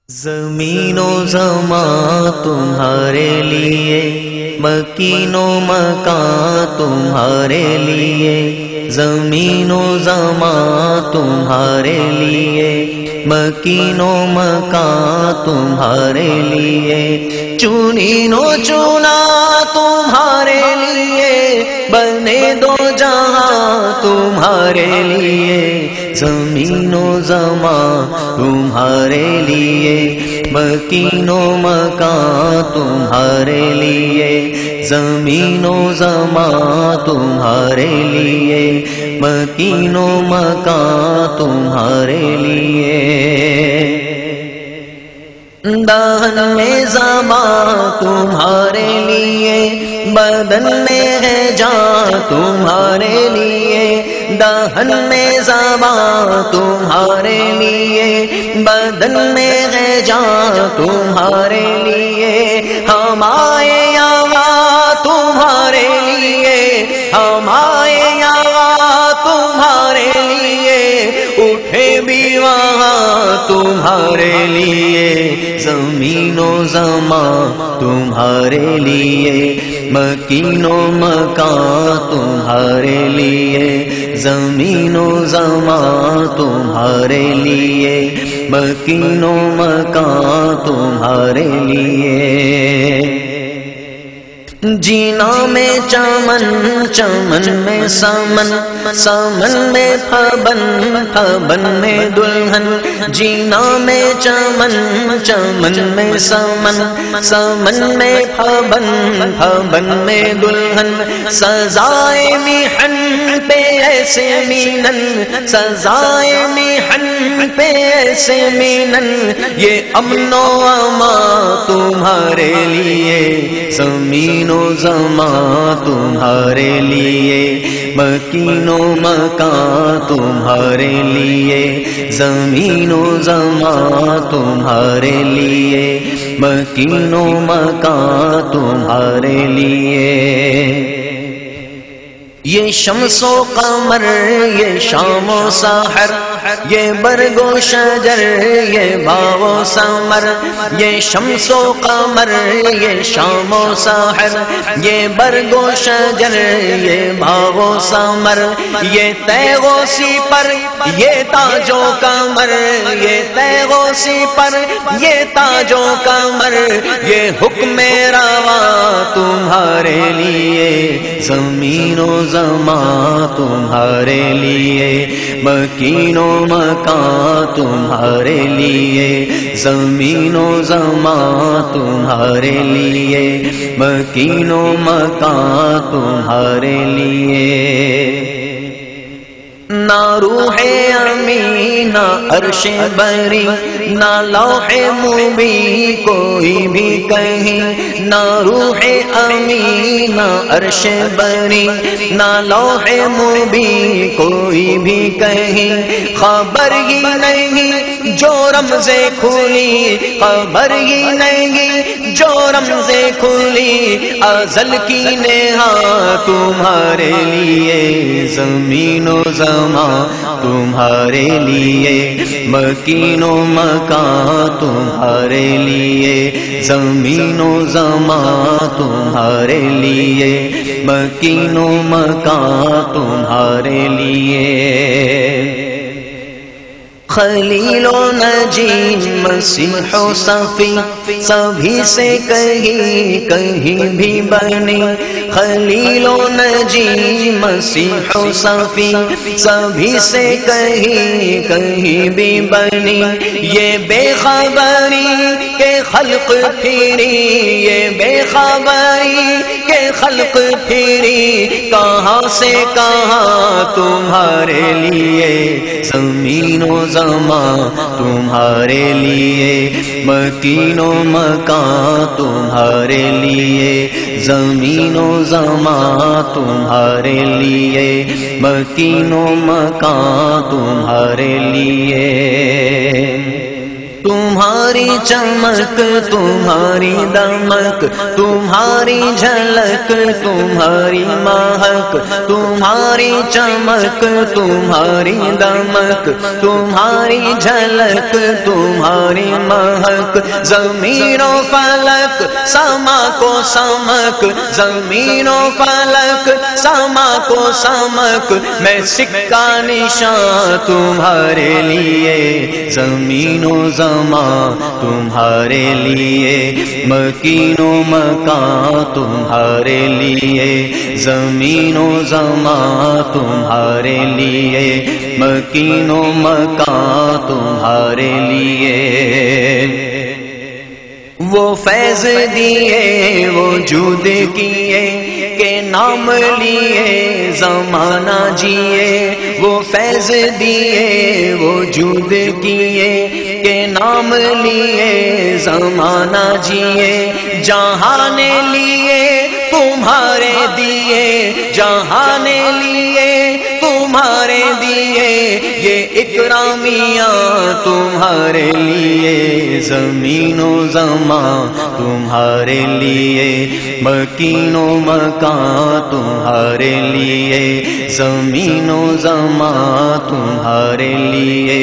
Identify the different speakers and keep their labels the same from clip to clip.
Speaker 1: زمین و زمان تمہارے لیے، مکین و مکان تمہارے لیے، زمین و زمان تمہارے لیے، مکین و مکان تمہارے لیے، چنین و چنا تمہارے لیے، بنے دو جہاں تمہارے لیے، زمین و زمان تمہارے لیے، مکین و مکان تمہارے لیے، زمین و زمان تمہارے لیے، مکین و مکان تمہارے لیے، دہن میں زبان تمہارے لیے، بدن میں ہے جان تمہارے لیے، دہن میں زبان تمہارے لیے، بدن میں ہے جان تمہارے لیے، ہم آئے یہاں تمہارے لیے، ہم آئے یہاں تمہارے لیے، اٹھے بھی وہاں تمہارے لیے، زمین و زمان تمہارے لیے، مکین و مکان تمہارے لیے، زمین و زمان تمہارے لیے، مکین و مکان تمہارے لیے، جینا میں چمن، چمن میں سمن، سمن میں پھبن، پھبن میں دلہن، جینا میں چمن، چمن میں سمن، سمن میں پھبن، پھبن میں دلہن، سزائے محن پہ ایسے مینن، سزائے محن پہ ایسے مینن، یہ امن و امان تمہارے لیے، زمین و زمان تمہارے لیے، مکین و مکان تمہارے لیے، زمین و زمان تمہارے لیے، مکین و مکان تمہارے لیے، یہ شمس و قمر، یہ شام و سحر، یہ برگ و شجر، یہ باغ و ثمر، یہ شمس و قمر، یہ شام و سحر، یہ برگ و شجر، یہ باغ و ثمر، یہ تیغ و سپر، یہ تاج و کمر، یہ تیغ و سپر، یہ تاج و کمر، یہ حکم روا تمہارے لیے، زمین و زمان تمہارے لیے، مکین و مکان تمہارے لیے، زمین و زمان تمہارے لیے، مکین و مکان تمہارے لیے، نہ روح امین، نہ عرش بری، نہ لوح مبین کوئی بھی کہیں، نہ روح امین، نہ عرش بری، نہ لوح مبین کوئی بھی کہیں، خبر ہی نہیں جو رمزیں کھلی، خبر ہی نہیں جو رمزیں کھلی، ازل کی نہا تمہارے لیے، زمین و زمان تمہارے لیے، مکین و مکان تمہارے لیے، زمین و زمان تمہارے لیے، مکین و مکان تمہارے لیے، خلیل و نجی، مسیح و صفی، سبھی سے کہیں کہیں بھی بنی، خلیل و نجی، مسیح و صفی، سبھی سے کہیں کہیں بھی بنی، یہ بے خبری کہ خلق پھری، یہ بے خبری کہ خلق پھری، کہاں سے کہاں تمہارے لیے، زمین و زمان تمہارے لیے، مکین و مکان تمہارے لیے، زمین و زمان تمہارے لیے، مکین و مکان تمہارے لیے، تمہاری چمک تمہاری دمک تمہاری جھلک تمہاری مہک تمہاری چمک تمہاری دمک تمہاری جھلک تمہاری مہک زمین و فلک سما کو سمک زمین و فلک سما کو سمک میں سکہ نشان تمہارے لیے زمین و زمان تمہارے لیے مکین و مکان تمہارے لیے زمین و زمان تمہارے لیے مکین و مکان تمہارے لیے وہ فیض دیے وہ جود کیے کہ نام لیے زمانہ جیے وہ فیض دیے وہ جود کیے کہ نام لیے زمانہ جیے جہاں نے لیے تمہارے دیے جہاں نے لیے تمہارے دیے یہ اکرامیاں تمہارے لیے زمین و زمان تمہارے لیے مکین و مکان تمہارے لیے زمین و زمان تمہارے لیے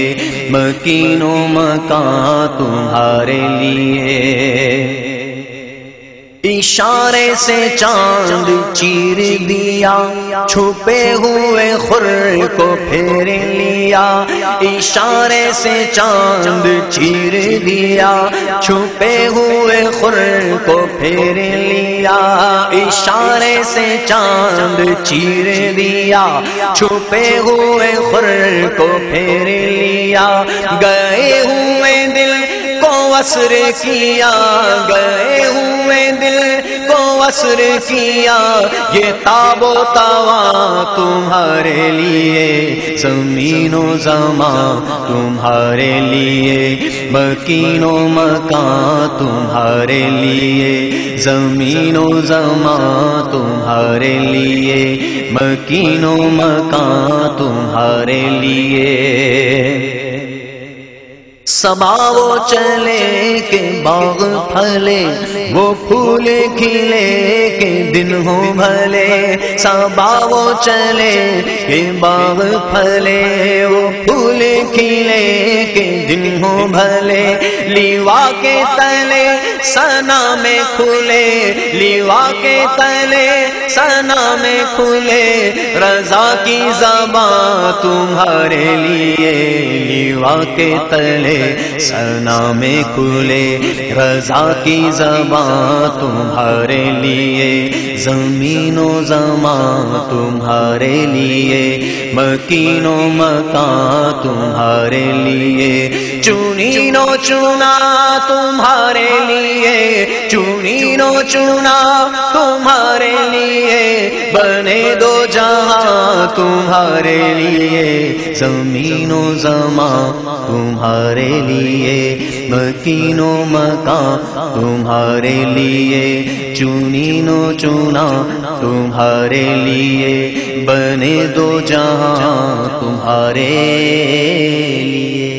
Speaker 1: مکین و مکان تمہارے لیے اشارے سے چاند چیر دیا چھپے ہوئے خر کو پھیر لیا اشارے سے چاند چیر دیا چھپے ہوئے خر کو پھیر لیا اشارے سے چاند چیر دیا چھپے ہوئے خر کو پھیر لیا گئے ہوئے دل کو وصر کیا گئے ہوئے دل کو وصر کیا یہ تاب و توا تمہارے لیے زمین و زمان تمہارے لیے مکین و مکان تمہارے لیے زمین و زمان تمہارے لیے مکین و مکان تمہارے لیے صبا وہ چلے کہ باغ پھلے وہ پھول کھلے کہ دن ہو بھلے صبا وہ چلے کہ باغ پھلے وہ پھول کھلے کہ دن ہو بھلے لیوا کے تلے سنا میں کھلے لیوا کے تلے سنا میں کھلے رضا کی زبان تمہارے لیے لیوا کے تلے سنا میں کھلے رضا کی زبان تمہارے لیے زمین و زمان تمہارے لیے مکین و مکان تمہارے لیے چنین و چنا تمہارے لیے چنین و چنا تمہارے لیے بنے دو جہاں تمہارے لیے زمین و زمان تمہارے لیے مکین و مکان تمہارے لیے چنین و چنا تمہارے لیے بنے دو جہاں تمہارے لیے